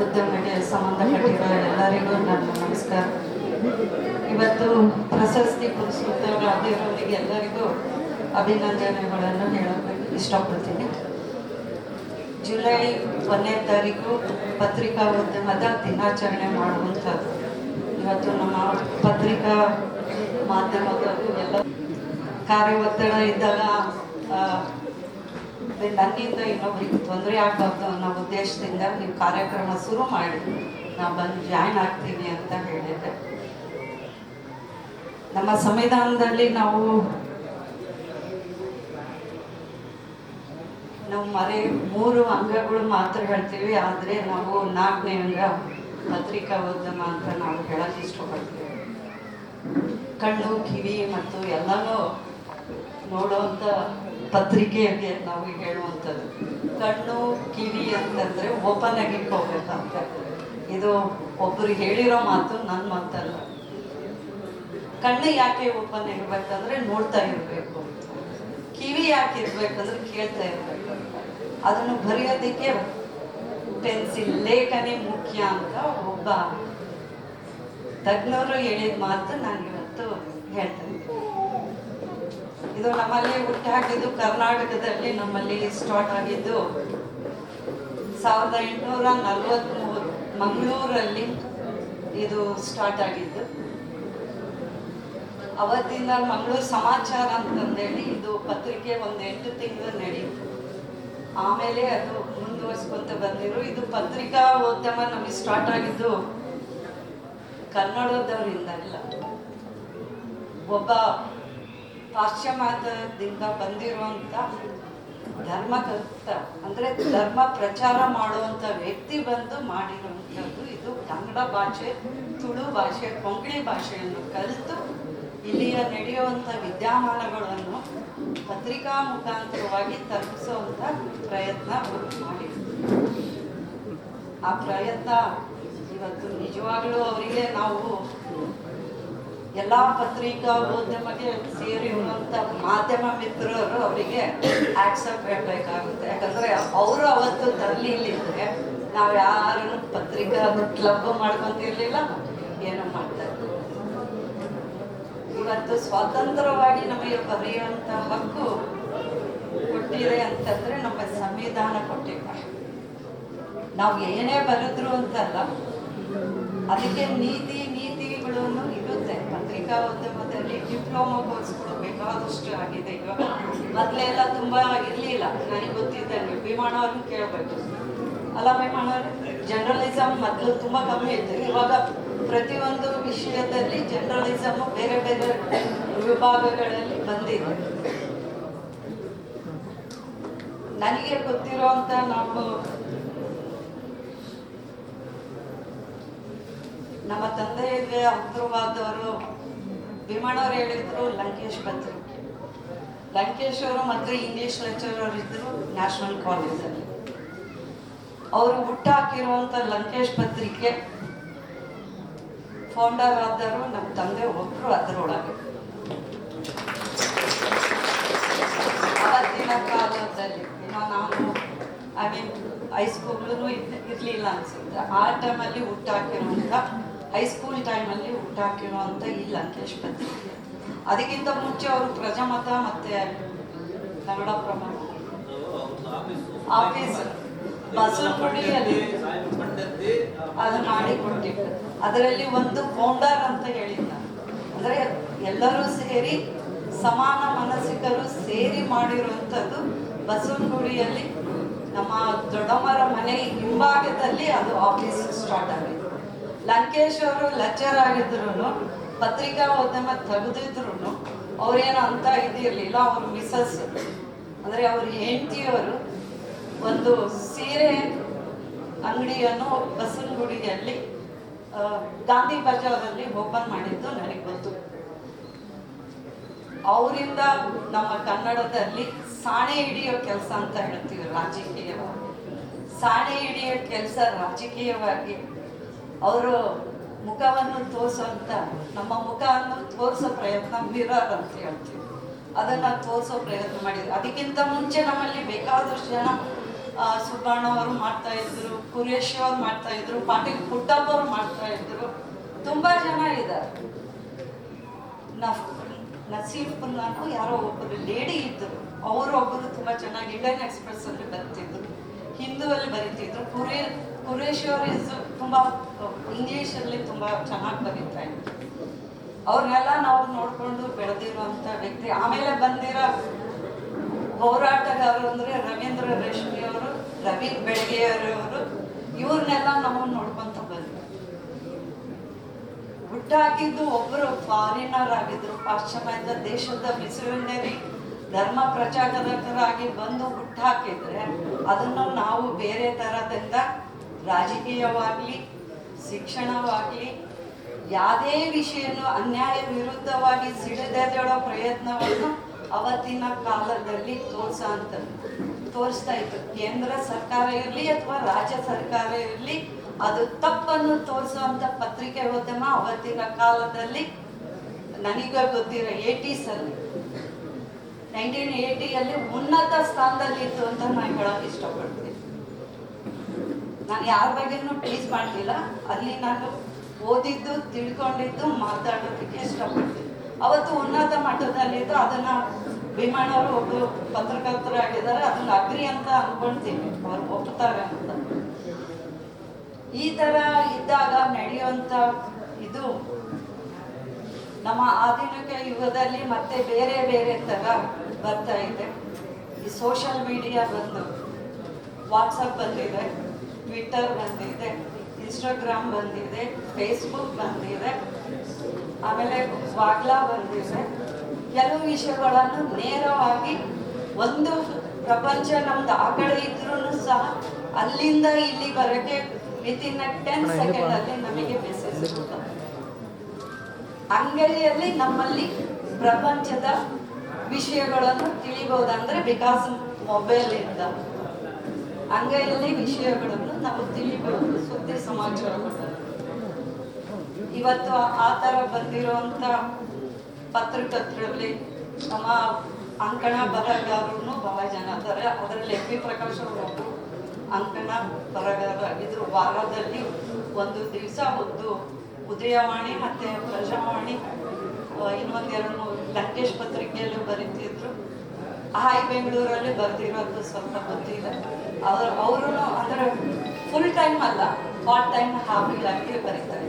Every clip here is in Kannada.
ಉದ್ಯಮಕ್ಕೆ ಸಂಬಂಧಪಟ್ಟಿರೋ ಎಲ್ಲರಿಗೂ ನನ್ನ ನಮಸ್ಕಾರ. ಇವತ್ತು ಪ್ರಶಸ್ತಿ ಪುರಸ್ಕೃತರಾಗಿರೋರಿಗೆ ಎಲ್ಲರಿಗೂ ಅಭಿನಂದನೆಗಳನ್ನು ಹೇಳೋಕ್ಕೆ ಇಷ್ಟಪಡ್ತೀನಿ. ಜುಲೈ 1ನೇ ತಾರೀಕು ಪತ್ರಿಕಾ ಉದ್ಯಮದ ದಿನಾಚರಣೆ ಮಾಡುವಂಥದ್ದು. ಇವತ್ತು ನಮ್ಮ ಪತ್ರಿಕಾ ಮಾಧ್ಯಮದವರು ಎಲ್ಲ ಕಾರ್ಯ ಒತ್ತಡ ಇದ್ದಾಗ ನನ್ನಿಂದ ಇನ್ನೊಬ್ರಿಗೆ ತೊಂದರೆ ಆಗಬಾರ್ದು ಅನ್ನೋ ಉದ್ದೇಶದಿಂದ ನೀವು ಕಾರ್ಯಕ್ರಮ ಶುರು ಮಾಡಿ ನಾನು ಬಂದು ಜಾಯ್ನ್ ಆಗ್ತೀನಿ ಅಂತ ಹೇಳಿದ್ದೆ. ನಮ್ಮ ಸಂವಿಧಾನದಲ್ಲಿ ನಾವು ಮೂರು ಅಂಗಗಳು ಮಾತ್ರ ಹೇಳ್ತೀವಿ, ಆದರೆ ನಾವು 4ನೇ ಅಂಗ ಪತ್ರಿಕಾ ಉದ್ಯಮ ಅಂತ ನಾವು ಹೇಳಕ್ಕೆ ಇಷ್ಟಪಡ್ತೀವಿ. ಕಣ್ಣು ಕಿವಿ ಮತ್ತು ಎಲ್ಲನೂ ನೋಡುವಂಥ ಪತ್ರಿಕೆಗೆ ನಾವು ಹೇಳುವಂಥದ್ದು. ಕಣ್ಣು ಕಿವಿ ಅಂತಂದರೆ ಓಪನ್ ಆಗಿ ಇಟ್ಕೋಬೇಕಂತ. ಇದು ಒಬ್ಬರು ಹೇಳಿರೋ ಮಾತು, ನನ್ನ ಮಾತಲ್ಲ. ಕಣ್ಣು ಯಾಕೆ ಓಪನ್ ಇರಬೇಕಂದ್ರೆ ನೋಡ್ತಾ ಇರಬೇಕು. ಕಿವಿ ಯಾಕೆ ಇರಬೇಕಂದ್ರೆ ಕೇಳ್ತಾ ಇರಬೇಕು. ಅದನ್ನು ಬರೆಯೋದಕ್ಕೆ ಪೆನ್ಸಿಲ್ ಲೇಖನಿ ಮುಖ್ಯ ಅಂತ ಒಬ್ಬ ತಜ್ಞರು ಹೇಳಿದ ಮಾತು ನಾನು ಇವತ್ತು ಹೇಳ್ತೇನೆ. ಇದು ನಮ್ಮಲ್ಲಿ ಹುಟ್ಟಾಗಿದ್ದು ಕರ್ನಾಟಕದಲ್ಲಿ ನಮ್ಮಲ್ಲಿ ಸ್ಟಾರ್ಟ್ ಆಗಿದ್ದು 1843 ಮಂಗಳೂರಲ್ಲಿ ಇದು ಸ್ಟಾರ್ಟ್ ಆಗಿದ್ದು. ಅವತ್ತಿಂದ ಮಂಗಳೂರು ಸಮಾಚಾರ ಅಂತಂದೇಳಿ ಇದು ಪತ್ರಿಕೆ 8 ತಿಂಗಳು ನಡೀತು. ಆಮೇಲೆ ಅದು ಮುಂದುವರ್ಸ್ಕೊಂತ ಬಂದಿರು. ಇದು ಪತ್ರಿಕಾ ಉದ್ಯಮ ನಮಗೆ ಸ್ಟಾರ್ಟ್ ಆಗಿದ್ದು ಕನ್ನಡದವರಿಂದ ಇಲ್ಲ, ಒಬ್ಬ ಪಾಶ್ಚಿಮಾತ್ಯದಿಂದ ಬಂದಿರುವಂಥ ಧರ್ಮಕರ್ತ ಅಂದರೆ ಧರ್ಮ ಪ್ರಚಾರ ಮಾಡುವಂಥ ವ್ಯಕ್ತಿ ಬಂದು ಮಾಡಿರುವಂಥದ್ದು. ಇದು ಕನ್ನಡ ಭಾಷೆ, ತುಳು ಭಾಷೆ, ಕೊಂಕಣಿ ಭಾಷೆಯನ್ನು ಕಲಿತು ಇಲ್ಲಿಯ ನಡೆಯುವಂಥ ವಿದ್ಯಮಾನಗಳನ್ನು ಪತ್ರಿಕಾ ಮುಖಾಂತರವಾಗಿ ತಲುಪಿಸುವಂಥ ಪ್ರಯತ್ನ ಮಾಡಿದರು. ಆ ಪ್ರಯತ್ನ ಇವತ್ತು ನಿಜವಾಗ್ಲೂ ಅವರಿಗೆ ನಾವು ಎಲ್ಲ ಪತ್ರಿಕಾ ಉದ್ಯಮಕ್ಕೆ ಸೇರಿರುವಂಥ ಮಾಧ್ಯಮ ಮಿತ್ರರು ಅವರಿಗೆ ಆಕ್ಸೆಪ್ಟ್ ಮಾಡಬೇಕಾಗುತ್ತೆ. ಯಾಕಂದರೆ ಅವರು ಅವತ್ತು ತರಲಿಲ್ಲಿದ್ರೆ ನಾವು ಯಾರನ್ನು ಪತ್ರಿಕಾ ಕ್ಲಬ್ ಮಾಡ್ಕೊಂತಿರ್ಲಿಲ್ಲ, ಏನೋ ಮಾಡ್ತಾ ಇದ್ರು. ಇವತ್ತು ಸ್ವತಂತ್ರವಾಗಿ ನಮಗೆ ಬರೆಯುವಂಥ ಹಕ್ಕು ಕೊಟ್ಟಿದೆ ಅಂತಂದರೆ ನಮ್ಮ ಸಂವಿಧಾನ ಕೊಟ್ಟಿದೆ. ನಾವು ಏನೇ ಬರೆದ್ರು ಅಂತಲ್ಲ, ಅದಕ್ಕೆ ನೀತಿಗಳನ್ನು ಇರುತ್ತೆ. ಪತ್ರಿಕಾ ಉದ್ಯಮದಲ್ಲಿ ಡಿಪ್ಲೊಮಾ ಕೋರ್ಸ್ಗಳು ಬೇಕಾದಷ್ಟು ಆಗಿದೆ. ಇವಾಗ ಮೊದಲೆಲ್ಲ ತುಂಬ ಇರಲಿಲ್ಲ. ನನಗೆ ಗೊತ್ತಿದ್ದಂಗೆ ವಿಮಾನವ್ರನ್ನ ಕೇಳಬೇಕು ಅಲ್ಲ, ವಿಮಾನವ್ರು ಜರ್ನಲಿಸಮ್ ಮೊದಲು ತುಂಬ ಕಮ್ಮಿ ಇತ್ತು. ಇವಾಗ ಪ್ರತಿಯೊಂದು ವಿಷಯದಲ್ಲಿ ಜರ್ನಲಿಸಮ್ ಬೇರೆ ಬೇರೆ ವಿಭಾಗಗಳಲ್ಲಿ ಬಂದಿದೆ. ನನಗೆ ಗೊತ್ತಿರುವಂಥ ನಮ್ಮ ತಂದೆಗೆ ಹತ್ತಿರವಾದವರು ಭೀಮಣ್ಣವ್ರು ಹೇಳಿದ್ರು ಲಂಕೇಶ್ ಪತ್ರಿಕೆ. ಲಂಕೇಶ್ ಅವರು ಮತ್ತು ಇಂಗ್ಲೀಷ್ ಲೆಕ್ಚರರ್ ಇದ್ದರು ನ್ಯಾಷನಲ್ ಕಾಲೇಜಲ್ಲಿ. ಅವರು ಹುಟ್ಟಾಕಿರುವಂಥ ಲಂಕೇಶ್ ಪತ್ರಿಕೆ ಫೌಂಡರ್ ಆದರು ನಮ್ಮ ತಂದೆ ಒಬ್ಬರು ಅದರೊಳಗೆ. ಅವತ್ತಿನ ಕಾಲದಲ್ಲಿ ನಾನು ಹೈಸ್ಕೂಲೂ ಇರಲಿಲ್ಲ ಅನ್ಸುತ್ತೆ. ಆ ಟೈಮಲ್ಲಿ ಹುಟ್ಟಾಕಿರುವಂಥ ಹೈಸ್ಕೂಲ್ ಟೈಮಲ್ಲಿ ಹುಟ್ಟಾಕಿರುವಂಥ ಈ ಲಂಕೇಶ್ ಪತ್ರಿಕೆ. ಅದಕ್ಕಿಂತ ಮುಂಚೆ ಅವರು ಪ್ರಜಾಮತ ಮತ್ತು ಕನ್ನಡ ಪ್ರಮಾಣ ಆಫೀಸ್ ಬಸವನಗುಡಿಯಲ್ಲಿ ಅದು ಮಾಡಿಕೊಟ್ಟಿದ್ದು. ಅದರಲ್ಲಿ ಒಂದು ಫೌಂಡರ್ ಅಂತ ಹೇಳಿದ್ದ, ಅಂದರೆ ಎಲ್ಲರೂ ಸೇರಿ ಸಮಾನ ಮನಸ್ಸಿಗರು ಸೇರಿ ಮಾಡಿರುವಂಥದ್ದು. ಬಸವನಗುಡಿಯಲ್ಲಿ ನಮ್ಮ ದೊಡ್ಡಮ್ಮರ ಮನೆ ಹಿಂಭಾಗದಲ್ಲಿ ಅದು ಆಫೀಸ್ ಸ್ಟಾರ್ಟ್ ಆಗಿತ್ತು. ಲಂಕೇಶ್ ಅವರು ಲೆಕ್ಚರ್ ಆಗಿದ್ರು, ಪತ್ರಿಕಾ ಉದ್ಯಮ ತೆಗೆದಿದ್ರು ಅವ್ರೇನು ಅಂತ ಇದಿರಲಿಲ್ಲ. ಅವ್ರ ಮಿಸಸ್ ಅಂದರೆ ಅವ್ರ ಹೆಂಡತಿಯವರು ಒಂದು ಸೀರೆ ಅಂಗಡಿಯನ್ನು ಬಸವನಗುಡಿಯಲ್ಲಿ ಗಾಂಧಿ ಬಜಾರಲ್ಲಿ ಓಪನ್ ಮಾಡಿದ್ದು ನನಗೆ ಗೊತ್ತು. ಅವರಿಂದ ನಮ್ಮ ಕನ್ನಡದಲ್ಲಿ ಸಾಣೆ ಹಿಡಿಯೋ ಕೆಲಸ ಅಂತ ಹೇಳ್ತೀವಿ, ರಾಜಕೀಯವಾಗಿ ಸಾಣೆ ಹಿಡಿಯೋ ಕೆಲಸ ರಾಜಕೀಯವಾಗಿ ಅವರು ಮುಖವನ್ನು ತೋರಿಸುವಂಥ, ನಮ್ಮ ಮುಖವನ್ನು ತೋರಿಸೋ ಪ್ರಯತ್ನ ಮಿರರ್ ಅಂತ ಹೇಳ್ತೀವಿ. ಅದನ್ನ ತೋರಿಸೋ ಪ್ರಯತ್ನ ಮಾಡಿದ್ರು. ಅದಕ್ಕಿಂತ ಮುಂಚೆ ನಮ್ಮಲ್ಲಿ ಬೇಕಾದಷ್ಟು ಜನ ಸುಬ್ಬಣ್ಣ ಅವರು ಮಾಡ್ತಾ ಇದ್ರು, ಕುರೇಶಿ ಅವ್ರು ಮಾಡ್ತಾ ಇದ್ರು, ಪಾಟೀಲ್ ಪುಟ್ಟಪ್ಪ ಅವ್ರು ಮಾಡ್ತಾ ಇದ್ರು, ತುಂಬಾ ಜನ ಇದ್ದಾರೆ. ನಸೀಫ್ನಾನು ಯಾರೋ ಒಬ್ಬರು ಲೇಡಿ ಇದ್ದರು, ಅವರೊಬ್ಬರು ತುಂಬಾ ಚೆನ್ನಾಗಿ ಇಂಡಿಯನ್ ಎಕ್ಸ್ಪ್ರೆಸ್ ಅಲ್ಲಿ ಬರೀತಿದ್ರು, ಹಿಂದೂವಲ್ಲಿ ಬರೀತಿದ್ರು. ಕುರೇಶಿ ಅವರು ತುಂಬಾ ಇಂಗ್ಲಿಷ್ ಅಲ್ಲಿ ತುಂಬಾ ಚೆನ್ನಾಗಿ ಬರೀತಾ ಇದ್ರು. ಅವ್ರನ್ನೆಲ್ಲ ನಾವು ನೋಡ್ಕೊಂಡು ಬೆಳೆದಿರುವಂತ ವ್ಯಕ್ತಿ. ಆಮೇಲೆ ಬಂದಿರೋ ಹೋರಾಟಗಾರರು ಅಂದ್ರೆ ರವೀಂದ್ರ ರೇಷ್ಮಿ ಅವರು, ರವಿ ಬೆಳಗೆಯವರು, ಇವ್ರನ್ನೆಲ್ಲ ನಾವು ನೋಡ್ಕೊಂತ ಬಂದ್ವಿ. ಹುಟ್ಟಾಕಿದ್ದು ಒಬ್ಬರು ಫಾರಿನರ್ ಆಗಿದ್ರು, ಪಾಶ್ಚಿಮಾತ್ಯ ದೇಶದ ಮಿಷನರಿ ಧರ್ಮ ಪ್ರಚಾರಕರಾಗಿ ಬಂದು ಹುಟ್ಟಾಕಿದ್ರೆ ಅದನ್ನು ನಾವು ಬೇರೆ ತರದಿಂದ ರಾಜಕೀಯವಾಗ್ಲಿ ಶಿಕ್ಷಣವಾಗ್ಲಿ ಯಾವುದೇ ವಿಷಯನೂ ಅನ್ಯಾಯ ವಿರುದ್ಧವಾಗಿ ಸಿಡಿದೆದ್ದೇಳೋ ಪ್ರಯತ್ನವನ್ನು ಅವತ್ತಿನ ಕಾಲದಲ್ಲಿ ತೋರಿಸ್ತಾ ಇತ್ತು. ಕೇಂದ್ರ ಸರ್ಕಾರ ಇರಲಿ ಅಥವಾ ರಾಜ್ಯ ಸರ್ಕಾರ ಇರಲಿ, ಅದು ತಪ್ಪನ್ನು ತೋರಿಸುವಂತ ಪತ್ರಿಕೆ ಉದ್ಯಮ ಅವತ್ತಿನ ಕಾಲದಲ್ಲಿ ನನಗ ಗೊತ್ತಿರೋ 1980 ಉನ್ನತ ಸ್ಥಾನದಲ್ಲಿ ಇತ್ತು ಅಂತ ನಾನು ಹೇಳೋಕೆ ಇಷ್ಟಪಡ್ತೀನಿ. ನಾನು ಯಾರ ಬಗ್ಗೆನೂ ಟೀಸ್ ಮಾಡಲಿಲ್ಲ, ಅಲ್ಲಿ ನಾನು ಓದಿದ್ದು ತಿಳ್ಕೊಂಡಿದ್ದು ಮಾತಾಡೋದಕ್ಕೆ ಇಷ್ಟಪಡ್ತೀನಿ. ಅವತ್ತು ಉನ್ನತ ಮಟ್ಟದಲ್ಲಿದ್ದು ಅದನ್ನ ಭೀಮಣ್ಣವರು ಒಬ್ಬರು ಪತ್ರಕರ್ತರಾಗಿದ್ದಾರೆ, ಅದನ್ನ ಅಗ್ರಿ ಅಂತ ಅನ್ಕೊಳ್ತೀನಿ, ಅವ್ರು ಒಪ್ತಾರೆ ಅಂತ. ಈ ತರ ಇದ್ದಾಗ ನಡೆಯುವಂತ ಇದು ನಮ್ಮ ಆಧುನಿಕ ಯುಗದಲ್ಲಿ ಮತ್ತೆ ಬೇರೆ ಬೇರೆ ತರ ಬರ್ತಾ ಇದೆ. ಈ ಸೋಷಿಯಲ್ ಮೀಡಿಯಾ ಬಂದು ವಾಟ್ಸಪ್ ಬಂದಿದೆ, ಟ್ವಿಟ್ಟರ್ ಬಂದಿದೆ, ಇನ್ಸ್ಟಾಗ್ರಾಮ್ ಬಂದಿದೆ, ಫೇಸ್ಬುಕ್ ಬಂದಿದೆ, ಆಮೇಲೆ ವಾಗ್ಲಾ ಬಂದಿದೆ. ಕೆಲವು ವಿಷಯಗಳನ್ನು ನೇರವಾಗಿ ಒಂದು ಪ್ರಪಂಚ ನಮ್ದು ಆ ಕಡೆ ಇದ್ರೂ ಸಹ ಅಲ್ಲಿಂದ ಇಲ್ಲಿ ಬರೋಕ್ಕೆ ವಿತಿನ್ 10 ಸೆಕೆಂಡ್ ಅಲ್ಲಿ ನಮಗೆ ಮೆಸೇಜ್ ಸಿಗ್ತದೆ. ಅಂಗಡಿಯಲ್ಲಿ ನಮ್ಮಲ್ಲಿ ಪ್ರಪಂಚದ ವಿಷಯಗಳನ್ನು ತಿಳಿಬಹುದಂದ್ರೆ ಬಿಕಾಸ್ ಮೊಬೈಲ್ ಇಂದ ಅಂಗೈಯಲ್ಲಿ ವಿಷಯಗಳನ್ನು ನಾವು ತಿಳಿಬಹುದು, ಸುದ್ದಿ ಸಮಾಚಾರಗಳು. ಇವತ್ತು ಆ ತರ ಬಂದಿರುವಂತ ಪತ್ರಕರ್ತರಲ್ಲಿ ನಮ್ಮ ಅಂಕಣ ಬರಹಗಾರರು ಬಹಳ ಜನ ಇದ್ದಾರೆ. ಅದರಲ್ಲಿ ಎಂ ಪಿ ಪ್ರಕಾಶ್ ಅವರು ಅಂಕಣ ಬರಹಗಾರರಾಗಿದ್ರು. ವಾರದಲ್ಲಿ ಒಂದು ದಿವಸ ಉದಯವಾಣಿ ಮತ್ತೆ ಪ್ರಜಾವಾಣಿ, ಇನ್ನೊಂದೆರಡು ಲಂಕೇಶ್ ಪತ್ರಿಕೆಯಲ್ಲೂ ಬರೀತಿದ್ರು. ಹಾಯ್ ಬೆಂಗಳೂರಲ್ಲಿ ಬರ್ದಿರೋದು ಸ್ವಲ್ಪ ಗೊತ್ತಿದೆ. ಅವರು ಅಂದ್ರೆ ಫುಲ್ ಟೈಮ್ ಅಲ್ಲ, ಪಾರ್ಟ್ ಟೈಮ್ ಹಾಬಿಯಾಗಿ ಬರೀತಾರೆ.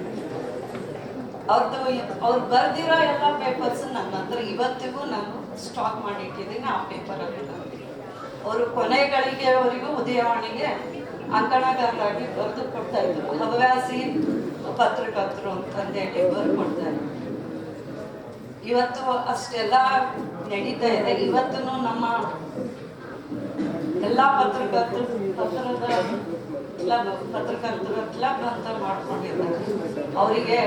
ಅವ್ರು ಬರ್ದಿರೋ ಎಲ್ಲ ಪೇಪರ್ಸ್ ನನ್ನ ಹತ್ರ ಇವತ್ತಿಗೂ ನಾನು ಸ್ಟಾಕ್ ಮಾಡಿ ಇಟ್ಟಿದ್ದೀನಿ. ಆ ಪೇಪರಲ್ಲಿ ಅವರು ಕೊನೆಗಳಿಗೆವರೆಗೂ ಉದಯವಾಣಿಗೆ ಅಂಕಣಗಾರರಾಗಿ ಬರೆದು ಕೊಡ್ತಾ ಇದ್ರು. ಹವ್ಯಾಸಿ ಪತ್ರಕರ್ತರು ಅಂತಂದೇಳಿ ಬರ್ಕೊಡ್ತಾ ಇದ್ರು. ಇವತ್ತು ಅಷ್ಟೆಲ್ಲ ನಡೀತಾ ಇದೆ. ಇವತ್ತು ನಮ್ಮ ಎಲ್ಲಾ ಪತ್ರಕರ್ತರ ಕ್ಲಬ್ ಅಂತ ಮಾಡ್ಕೊಂಡಿದ್ದಾರೆ. ಅವರಿಗೆ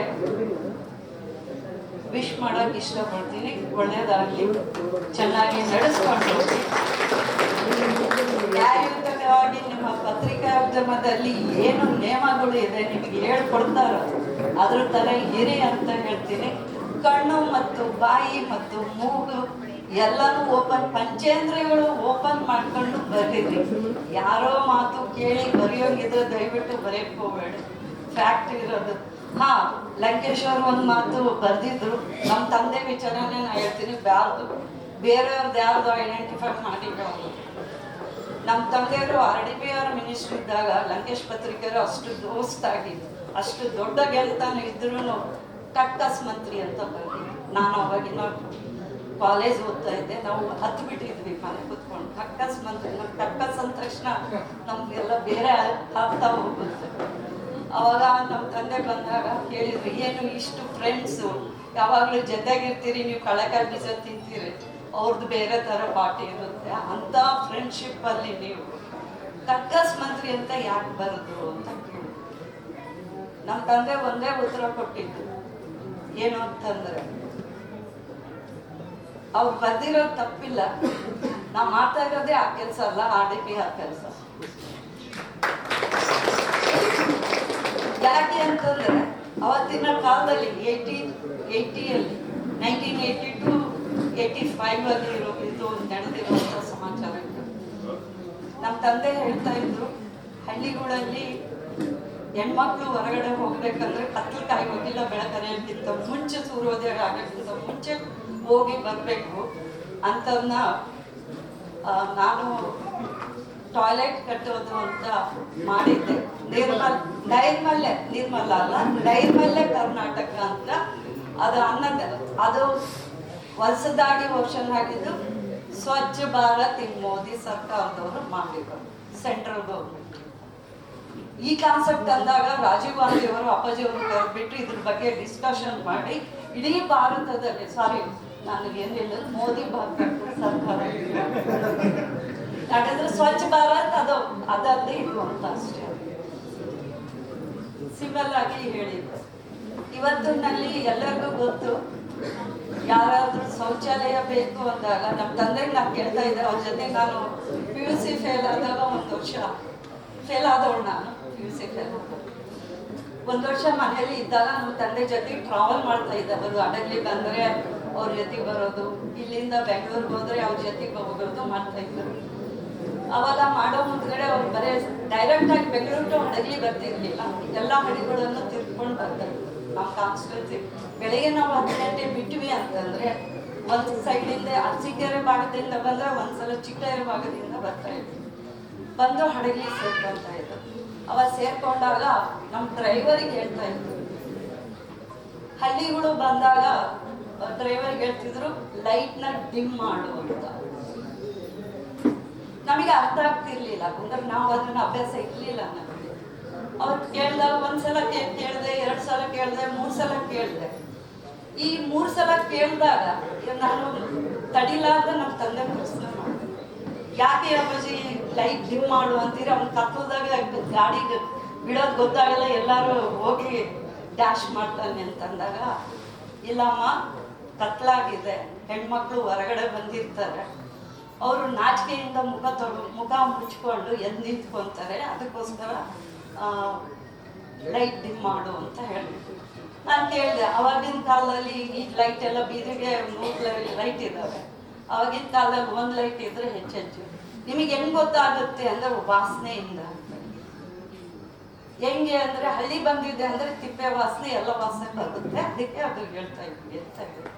ವಿಶ್ ಮಾಡಕ್ ಇಷ್ಟಪಡ್ತೀನಿ. ಒಳ್ಳೇದಾಗ್ಲಿ, ಚೆನ್ನಾಗಿ ನಡೆಸ್ಕೊಂಡು ನ್ಯಾಯಯುತವಾಗಿ ನಿಮ್ಮ ಪತ್ರಿಕಾ ಉದ್ಯಮದಲ್ಲಿ ಏನು ನಿಯಮಗಳು ಇದೆ ನಿಮಗೆ ಹೇಳ್ಕೊಡ್ತಾರೋ ಅದ್ರ ತರ ಇರಿ ಅಂತ ಹೇಳ್ತೀನಿ. ಕಣ್ಣು ಮತ್ತು ಬಾಯಿ ಮತ್ತು ಮೂಗು ಎಲ್ಲನೂ ಓಪನ್, ಪಂಚೇಂದ್ರಿಯಗಳು ಓಪನ್ ಮಾಡ್ಕೊಂಡು ಬರೀರಿ. ಯಾರೋ ಮಾತು ಕೇಳಿ ಬರೆಯೋಗಿದ್ರೆ ದಯವಿಟ್ಟು ಬರೆಯಕ್ಕೆ ಹೋಗ್ಬೇಡಿ, ಫ್ಯಾಕ್ಟ್ ಇರೋದು. ಲಂಕೇಶ್ ಅವರು ಒಂದು ಮಾತು ಬರ್ದಿದ್ರು, ನಮ್ಮ ತಂದೆ ವಿಚಾರನೇ ನಾ ಹೇಳ್ತೀನಿ, ಬೇರೆಯವ್ರದ್ದು ಯಾರ್ದು ಐಡೆಂಟಿಫೈ ಮಾಡಿದ್ರು. ನಮ್ಮ ತಂದೆಯವರು RDPR ಮಿನಿಸ್ಟರ್ ಇದ್ದಾಗ ಲಂಕೇಶ್ ಪತ್ರಿಕೆಯವರು ಅಷ್ಟು ದೋಸ್ತಾಗಿ ಅಷ್ಟು ದೊಡ್ಡ ಗೆಲ್ತಾನು ಇದ್ರೂ ಟಕ್ಕಸ್ ಮಂತ್ರಿ ಅಂತ ಬಂದಿದ್ವಿ. ನಾನು ಅವಾಗಿನ ಕಾಲೇಜ್ ಓದ್ತಾ ಇದ್ದೆ, ನಾವು ಹತ್ತು ಬಿಟ್ಟಿದ್ವಿ ಮನೆ ಕೂತ್ಕೊಂಡು. ಟಕ್ಕಸ್ ಮಂತ್ರಿ, ನಮ್ಗೆ ಟಕ್ಕಸ್ ಅಂದ ತಕ್ಷಣ ನಮ್ಗೆಲ್ಲ ಬೇರೆ ಆಗ್ತಾ ಹೋಗುತ್ತೆ. ಅವಾಗ ನಮ್ಮ ತಂದೆ ಬಂದಾಗ ಕೇಳಿದ್ರು, ಏನು ಇಷ್ಟು ಫ್ರೆಂಡ್ಸು ಯಾವಾಗಲೂ ಜೊತೆಗಿರ್ತೀರಿ, ನೀವು ಕಳೆಕಾಯಿ ಬೀಜ ತಿಂತೀರಿ, ಅವ್ರದ್ದು ಬೇರೆ ಥರ ಪಾರ್ಟಿ ಇರುತ್ತೆ, ಅಂಥ ಫ್ರೆಂಡ್ಶಿಪ್ಪಲ್ಲಿ ನೀವು ಟಕ್ಕಸ್ ಮಂತ್ರಿ ಅಂತ ಯಾಕೆ ಬರೋದು ಅಂತ ಕೇಳಿದ್ರು. ನಮ್ಮ ತಂದೆ ಒಂದೇ ಉತ್ತರ ಕೊಟ್ಟಿದ್ದು, ಏನು ಅಂತಂದ್ರೆ ಅವ್ರು ಬರ್ದಿರೋದು ತಪ್ಪಿಲ್ಲ, ನಾವು ಮಾಡ್ತಾ ಇರೋದೇ ಆ ಕೆಲಸ ಅಲ್ಲ, RDPR ಕೆಲಸ. ಯಾಕೆ ಅಂತಂದ್ರೆ ಅವತ್ತಿನ ಕಾಲದಲ್ಲಿ 1982 85 ಇದು ನಡೆದಿರುವಂಥ ಸಮಾಚಾರ ಇದು. ನಮ್ಮ ತಂದೆ ಹೇಳ್ತಾ ಇದ್ರು, ಹಳ್ಳಿಗಳಲ್ಲಿ ಹೆಣ್ಮಕ್ಳು ಹೊರಗಡೆ ಹೋಗ್ಬೇಕಂದ್ರೆ ಕತ್ಲಕಾಯಿ ಹೋಗಿಲ್ಲ ಬೆಳಕನೆಯಕ್ಕಿಂತ ಮುಂಚೆ ಸೂರ್ಯೋದಯ ಆಗೋಕ್ಕಿಂತ ಮುಂಚೆ ಹೋಗಿ ಬರಬೇಕು ಅಂತನ್ನ ನಾನು ಟಾಯ್ಲೆಟ್ ಕಟ್ಟೋದು ಅಂತ ಮಾಡಿದ್ದೆ. ನಿರ್ಮಲ ಅಲ್ಲ, ನೈರ್ಮಲ್ಯ ಕರ್ನಾಟಕ ಅಂತ ಅದು ಅದು ಹೊಸದಾಗಿ ವರ್ಷನ್ ಆಗಿದ್ದು ಸ್ವಚ್ಛ ಭಾರತ್ ಇನ್ ಮೋದಿ ಸರ್ಕಾರದವರು ಮಾಡಿದ್ರು, ಸೆಂಟ್ರಲ್ ಗೌರ್ಮೆಂಟ್. ಈ ಕಾನ್ಸೆಪ್ಟ್ ಅಂದಾಗ ರಾಜೀವ್ ಗಾಂಧಿ ಅವರು ಅಪ್ಪಾಜಿಯವರು ಕರೆದ್ಬಿಟ್ಟು ಇದ್ರ ಬಗ್ಗೆ ಡಿಸ್ಕಷನ್ ಮಾಡಿ ಇಡೀ ಭಾರತದಲ್ಲಿ, ಸಾರಿ ನನಗೇನಿಲ್ಲ, ಮೋದಿ ಭಾರತ ಸರ್ಕಾರ ಯಾಕಂದ್ರೆ ಸ್ವಚ್ಛ ಭಾರತ್ ಅದಲ್ಲದೆ ಇದು ಅಂತ ಅಷ್ಟೇ ಸಿಂಪಲ್ ಆಗಿ ಹೇಳಿದ್ರು. ಇವತ್ತಿನಲ್ಲಿ ಎಲ್ಲರಿಗೂ ಗೊತ್ತು, ಯಾರಾದ್ರೂ ಶೌಚಾಲಯ ಬೇಕು ಅಂದಾಗ ನಮ್ಮ ತಂದೆಗೆ ನಾನು ಕೇಳ್ತಾ ಇದ್ದೆ. ಅವ್ರ ಜೊತೆ ನಾನು PUC ಫೇಲ್ ಆದಾಗ 1 ವರ್ಷ ಫೇಲ್ ಆದವಳು. ನಾನು PUC ಫೇಲ್ ಆದ 1 ವರ್ಷ ಮನೆಯಲ್ಲಿ ಇದ್ದಾಗ ನಮ್ಮ ತಂದೆ ಜೊತೆ ಟ್ರಾವೆಲ್ ಮಾಡ್ತಾ ಇದ್ದೆ. ಅವರು ಹಡಗಲಿ ಬಂದರೆ ಅವ್ರ ಜೊತೆಗೆ ಬರೋದು, ಇಲ್ಲಿಂದ ಬೆಂಗಳೂರಿಗೆ ಹೋದ್ರೆ ಅವ್ರ ಜೊತೆಗೆ ಹೋಗೋದು ಮಾಡ್ತಾ ಇದ್ರು. ಅವಾಗ ಮಾಡೋ ಮುಂದ್ಗಡೆ ಅವ್ರು ಬರೀ ಡೈರೆಕ್ಟ್ ಆಗಿ ಬೆಂಗಳೂರು ಟು ಹಡಗಲಿ ಬರ್ತಿರ್ಲಿಲ್ಲ, ಎಲ್ಲ ಹಳ್ಳಿಗಳನ್ನು ತಿರ್ಕೊಂಡು ಬರ್ತಾರೆ. ನಮ್ಮ ಕಾನ್ಸ್ಟಿಟ್ಯೂನ್ಸಿ ಬೆಳಿಗ್ಗೆ ನಾವು 10 ಗಂಟೆ ಬಿಟ್ವಿ ಅಂತಂದ್ರೆ ಒಂದು ಸೈಡಿಂದ ಅರಸೀಕೆರೆ ಭಾಗದಿಂದ ಬಂದ್ರೆ ಒಂದ್ಸಲ ಚಿಕ್ಕೇರೆ ಭಾಗದಿಂದ ಬರ್ತಾ ಇದ್ವಿ. ಬಂದು ಹಡಗಲಿ ಸೇರ್ಕೊಳ್ತಾ ಇದ್ರು. ಅವಾಗ ಸೇರ್ಕೊಂಡಾಗ ನಮ್ಮ ಡ್ರೈವರಿಗೆ ಹೇಳ್ತಾ ಇದ್ರು, ಹಳ್ಳಿಗಳು ಬಂದಾಗ ಡ್ರೈವರ್ಗೆ ಹೇಳ್ತಿದ್ರು ಲೈಟ್ನ ಡಿಮ್ ಮಾಡು ಅಂತ. ನಮಗೆ ಅರ್ಥ ಆಗ್ತಿರ್ಲಿಲ್ಲ, ಯಾಕಂದ್ರೆ ನಾವು ಅದನ್ನ ಅಭ್ಯಾಸ ಇರ್ಲಿಲ್ಲ ನಮಗೆ. ಅವ್ರು ಕೇಳಿದಾಗ 1 ಸಲ ಕೇಳಿದೆ, 2 ಸಲ ಕೇಳಿದೆ, 3 ಸಲ ಕೇಳಿದೆ. ಈ 3 ಸಲ ಕೇಳಿದಾಗ ನಾನು ತಡಿಲಾರ್ದ ನಮ್ಮ ತಂದೆ ಪ್ರಶ್ನೆ ಮಾಡಿದೆ, ಯಾಕೆ ಅಪ್ಪಾಜಿ ಲೈಟ್ ಡಿಮ್ ಮಾಡು ಅಂತೀರಿ? ಅವ್ನು ಕತ್ತಲದಾಗ ಗಾಡಿಗೆ ಬಿಡೋದು ಗೊತ್ತಾಗಲ್ಲ, ಎಲ್ಲರೂ ಹೋಗಿ ಡ್ಯಾಶ್ ಮಾಡ್ತಾನೆ ಅಂತಂದಾಗ, ಇಲ್ಲಮ್ಮ ಕತ್ಲಾಗಿದೆ, ಹೆಣ್ಮಕ್ಳು ಹೊರಗಡೆ ಬಂದಿರ್ತಾರೆ, ಅವರು ನಾಚಿಕೆಯಿಂದ ಮುಖ ಮುಚ್ಕೊಂಡು ಎದ್ದು ನಿಂತ್ಕೊಂತಾರೆ, ಅದಕ್ಕೋಸ್ಕರ ಲೈಟ್ ಡಿಮ್ ಮಾಡು ಅಂತ ಹೇಳಿದ್ರು. ನಾನು ಕೇಳಿದೆ, ಅವಾಗಿನ ಕಾಲದಲ್ಲಿ ಈ ಲೈಟ್ ಎಲ್ಲ ಬೀದಿಗೆ 3 ಲೈಟ್ ಇದ್ದಾವೆ, ಅವಾಗಿನ ಕಾಲದಲ್ಲಿ 1 ಲೈಟ್ ಇದ್ರೆ ಹೆಚ್ಚೆಚ್ಚು. ನಿಮಗೆ ಹೆಂಗ್ ಗೊತ್ತಾಗುತ್ತೆ ಅಂದ್ರೆ ವಾಸನೆಯಿಂದ. ಹೆಂಗೆ ಅಂದ್ರೆ ಹಳ್ಳಿ ಬಂದಿದೆ ಅಂದ್ರೆ ತಿಪ್ಪೆ ವಾಸನೆ ಎಲ್ಲ ವಾಸನೆ ಬರುತ್ತೆ, ಅದಕ್ಕೆ ಅದು ಹೇಳ್ತಾ ಇದ್ವಿ ಅಂತ ಹೇಳಿ.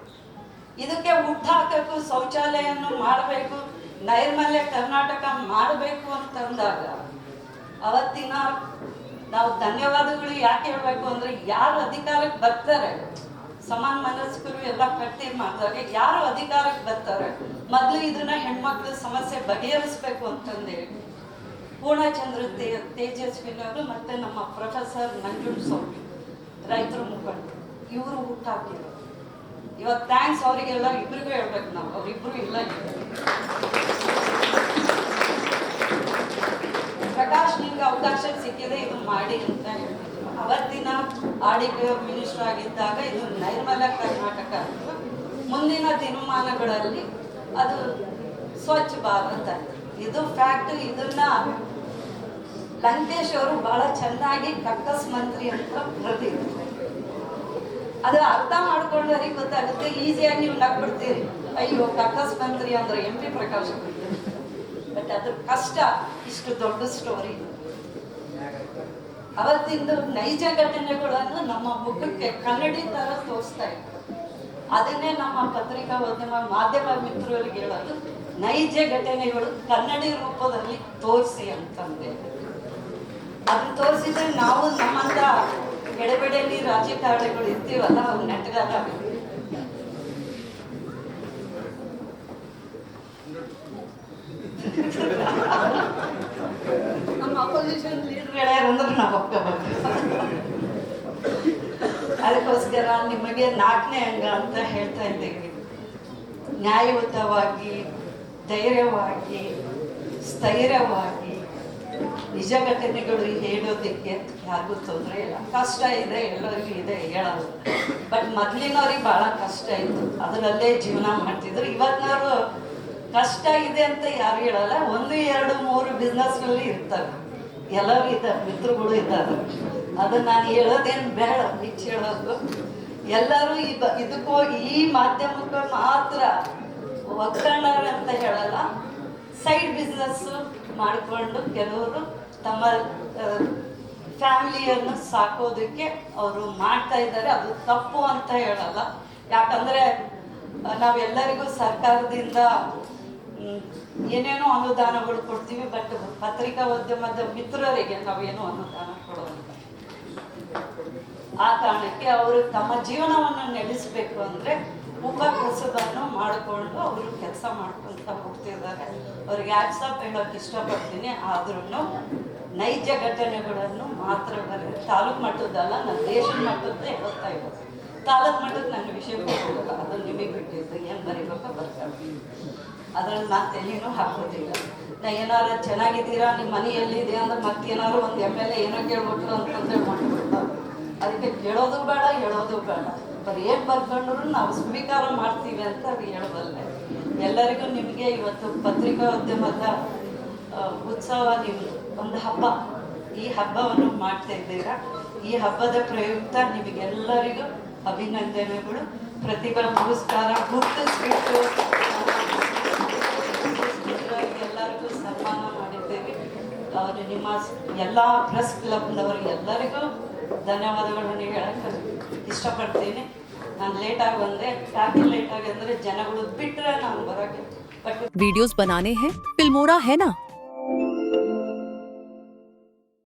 ಇದಕ್ಕೆ ಹುಟ್ಟು ಹಾಕಬೇಕು, ಶೌಚಾಲಯವನ್ನು ಮಾಡಬೇಕು, ನೈರ್ಮಲ್ಯ ಕರ್ನಾಟಕ ಮಾಡಬೇಕು ಅಂತಂದಾಗ ಅವತ್ತಿನ ನಾವು ಧನ್ಯವಾದಗಳು ಯಾಕೆ ಹೇಳ್ಬೇಕು ಅಂದ್ರೆ, ಯಾರು ಅಧಿಕಾರಕ್ಕೆ ಬರ್ತಾರೆ, ಸಮಾನ ಮನಸ್ಕರು ಎಲ್ಲ ಕಟ್ಟಿ ಮಾಡಿದಾಗ ಯಾರು ಅಧಿಕಾರಕ್ಕೆ ಬರ್ತಾರೆ, ಮೊದಲು ಇದನ್ನ ಹೆಣ್ಮಕ್ಳ ಸಮಸ್ಯೆ ಬಗೆಹರಿಸ್ಬೇಕು ಅಂತಂದೇಳಿ ಪೂರ್ಣಚಂದ್ರ ತೇಜಸ್ವಿನವರು ಮತ್ತೆ ನಮ್ಮ ಪ್ರೊಫೆಸರ್ ನಂಜುಂಡಸ್ವಾಮಿ ರೈತರ ಮುಖಂಡರು ಇವರು ಹುಟ್ಟಾಕಿದ್ರು. ಇವತ್ತು ಥ್ಯಾಂಕ್ಸ್ ಅವರಿಗೆಲ್ಲ, ಇಬ್ಬರಿಗೂ ಹೇಳ್ಬೇಕು ನಾವು, ಅವರಿಬ್ಬರು ಇಲ್ಲ. ಪ್ರಕಾಶ್ ನಿಮ್ಗೆ ಅವಕಾಶ ಸಿಕ್ಕಿದೆ ಇದು ಮಾಡಿ ಅಂತ ಹೇಳಿದ್ರು. ಅವತ್ತಿನ RDPO ಮಿನಿಸ್ಟರ್ ಆಗಿದ್ದಾಗ ಇದು ನೈರ್ಮಲ್ಯ ಕರ್ನಾಟಕ ಅಂತ, ಮುಂದಿನ ದಿನಮಾನಗಳಲ್ಲಿ ಅದು ಸ್ವಚ್ಛ ಭಾರತ್ ಅಂತ. ಇದು ಫ್ಯಾಕ್ಟ್. ಇದನ್ನ ಲಂಕೇಶ್ ಅವರು ಬಹಳ ಚೆನ್ನಾಗಿ ಕಕ್ಕಸ್ ಮಂತ್ರಿ ಅಂತ ಬರೆದಿದ್ರು. ಅದು ಅರ್ಥ ಮಾಡ್ಕೊಂಡ್ರೆ ಗೊತ್ತಾಗುತ್ತೆ, ಈಸಿಯಾಗಿ ನೀವು ನಗ್ಬಿಡ್ತೀರಿ, ಅಯ್ಯೋ ಕಕ್ಕಸ್ ಮಂತ್ರಿ ಅಂದ್ರೆ MP ಪ್ರಕಾಶ್. ಬಟ್ ಅದ್ರ ಕಷ್ಟ ಇಷ್ಟು ದೊಡ್ಡ ಸ್ಟೋರಿ. ಅವತ್ತಿಂದು ನೈಜ ಘಟನೆಗಳನ್ನು ನಮ್ಮ ಮುಖಕ್ಕೆ ಕನ್ನಡಿ ತರ ತೋರಿಸ್ತಾ ಇದ್ರು. ಅದನ್ನೇ ನಮ್ಮ ಪತ್ರಿಕಾ ಮಾಧ್ಯಮ ಮಿತ್ರರಿಗೆ ಹೇಳೋದು, ನೈಜ ಘಟನೆಗಳು ಕನ್ನಡಿ ರೂಪದಲ್ಲಿ ತೋರಿಸಿ ಅಂತಂದೆ. ಅದನ್ನ ತೋರಿಸಿದ್ರೆ ನಾವು ನಮ್ಮಂತ ಎಡೆಬೆಡೆಯಲ್ಲಿ ರಾಜಕಾರಣಿಗಳು ಇರ್ತೀವಲ್ಲ, ಅವ್ರು ನೆಟ್ಗಾರ. ನಮ್ಮ ಅಪೋಸಿಷನ್ ಲೀಡರ್ ಹೇಳ್ಯಾರಂದ್ರೆ ನಾವು ಒಪ್ಕೋಬೇಕು. ಅದಕ್ಕೋಸ್ಕರ ನಿಮಗೆ 4ನೇ ಅಂಗ ಅಂತ ಹೇಳ್ತಾ ಇದ್ದೀವಿ. ನ್ಯಾಯಯುತವಾಗಿ, ಧೈರ್ಯವಾಗಿ, ಸ್ಥೈರ್ಯವಾಗಿ ನಿಜ ಘಟನೆಗಳು ಹೇಳೋದಕ್ಕೆ ಯಾರಿಗೂ ತೊಂದರೆ ಇಲ್ಲ. ಕಷ್ಟ ಇದೆ, ಎಲ್ಲರಿಗೂ ಇದೆ, ಹೇಳೋದು. ಬಟ್ ಮೊದಲಿನವ್ರಿಗೆ ಭಾಳ ಕಷ್ಟ ಇತ್ತು, ಅದರಲ್ಲೇ ಜೀವನ ಮಾಡ್ತಿದ್ರು. ಇವತ್ತಿನವರು ಕಷ್ಟ ಇದೆ ಅಂತ ಯಾರು ಹೇಳಲ್ಲ. 1, 2, 3 ಬಿಸ್ನೆಸ್ನಲ್ಲಿ ಇರ್ತಾರೆ, ಎಲ್ಲರೂ ಇದ್ದಾರೆ, ಮಿತ್ರಗಳು ಇದ್ದಾರೆ. ಅದು ನಾನು ಹೇಳೋದೇನು ಬೇಡ, ಹೆಚ್ಚು ಹೇಳೋದು. ಎಲ್ಲರೂ ಇದಕ್ಕೂ ಈ ಮಾಧ್ಯಮಕ್ಕೆ ಮಾತ್ರ ಒಗ್ಗರಣರು ಅಂತ ಹೇಳಲ್ಲ, ಸೈಡ್ ಬಿಸ್ನೆಸ್ ಮಾಡಿಕೊಂಡು ಕೆಲವರು ತಮ್ಮ ಫ್ಯಾಮಿಲಿಯನ್ನು ಸಾಕೋದಕ್ಕೆ ಅವರು ಮಾಡ್ತಾ ಇದ್ದಾರೆ. ಅದು ತಪ್ಪು ಅಂತ ಹೇಳಲ್ಲ, ಯಾಕಂದರೆ ನಾವೆಲ್ಲರಿಗೂ ಸರ್ಕಾರದಿಂದ ಏನೇನೋ ಅನುದಾನಗಳು ಕೊಡ್ತೀವಿ, ಬಟ್ ಪತ್ರಿಕಾ ಉದ್ಯಮದ ಮಿತ್ರರಿಗೆ ನಾವೇನು ಅನುದಾನ ಕೊಡೋದಿಲ್ಲ. ಆ ಕಾರಣಕ್ಕೆ ಅವರು ತಮ್ಮ ಜೀವನವನ್ನು ನಡೆಸಬೇಕು ಅಂದರೆ ಉಪಕಸಬನ್ನು ಮಾಡಿಕೊಂಡು ಅವರು ಕೆಲಸ ಮಾಡ್ಕೊತ ಹೋಗ್ತಿದ್ದಾರೆ. ಅವ್ರಿಗೆ ಆ್ಯಪ್ಸಪ್ ಹೇಳೋಕ್ಕೆ ಇಷ್ಟಪಡ್ತೀನಿ. ಆದ್ರೂ ನೈಜ ಘಟನೆಗಳನ್ನು ಮಾತ್ರ ತಾಲೂಕು ಮಟ್ಟದ್ದಲ್ಲ, ನಾನು ದೇಶದ ಮಟ್ಟದ್ದೇ ಹೇಳ್ತಾ ಇರೋದು. ತಾಲೂಕು ಮಟ್ಟದ ನನ್ನ ವಿಷಯ ಗೊತ್ತಿಲ್ಲ, ಅದು ನಿಮಗೆ ಬಿಟ್ಟಿದ್ದು, ಏನು ಬರೀಬೇಕೋ ಬರ್ತಾರೆ. ಅದ್ರಲ್ಲಿ ನಾನು ತೆಲಿನೂ ಹಾಕೋದಿಲ್ಲ. ನಾ ಏನಾರು ಚೆನ್ನಾಗಿದ್ದೀರಾ, ನಿಮ್ಮ ಮನೆ ಎಲ್ಲಿದೆ ಅಂದ್ರೆ ಮತ್ತೇನಾದ್ರು ಒಂದು MLA ಏನೋ ಕೇಳ್ಬಿಟ್ರು ಅಂತಂದೇಳಿ ಮಾಡಿಬಿಡ್ತಾರೆ. ಅದಕ್ಕೆ ಕೇಳೋದು ಬೇಡ, ಹೇಳೋದು ಬೇಡ, ಬರೀ ಏನು ಬರ್ಕೊಂಡ್ರು ನಾವು ಸ್ವೀಕಾರ ಮಾಡ್ತೀವಿ ಅಂತ ಅದು ಹೇಳಬಲ್ಲೆ. ಎಲ್ಲರಿಗೂ ನಿಮಗೆ ಇವತ್ತು ಪತ್ರಿಕಾ ಉದ್ಯಮದ ಉತ್ಸವ, ನಿಮ್ಮದು ಒಂದು ಹಬ್ಬ, ಈ ಹಬ್ಬವನ್ನು ಮಾಡ್ತಾ ಇದ್ದೀರಾ. ಈ ಹಬ್ಬದ ಪ್ರಯುಕ್ತ ನಿಮಗೆಲ್ಲರಿಗೂ ಅಭಿನಂದನೆಗಳು, ಪ್ರತಿಭಾ ಪುರಸ್ಕಾರ ಗುರುತಿಸ್ಬಿಟ್ಟು ಎಲ್ಲರಿಗೂ ಸನ್ಮಾನ ಮಾಡಿದ್ದೇವೆ. ಅವರು ನಿಮ್ಮ ಎಲ್ಲ ಪ್ರೆಸ್ ಕ್ಲಬ್ನವ್ರಿಗೆ ಎಲ್ಲರಿಗೂ ಧನ್ಯವಾದಗಳನ್ನು ಹೇಳಕ್ಕೆ ಇಷ್ಟಪಡ್ತೀನಿ. ನಾನು ಲೇಟಾಗಿ ಬಂದೆ. ಯಾಕೆ ಲೇಟಾಗಿ ಅಂದರೆ ಜನಗಳು ಬಿಟ್ಟರೆ ನಾನು ಬರೋಕ್ಕೆ. वीडियोस बनाने हैं फिल्मोरा है ना।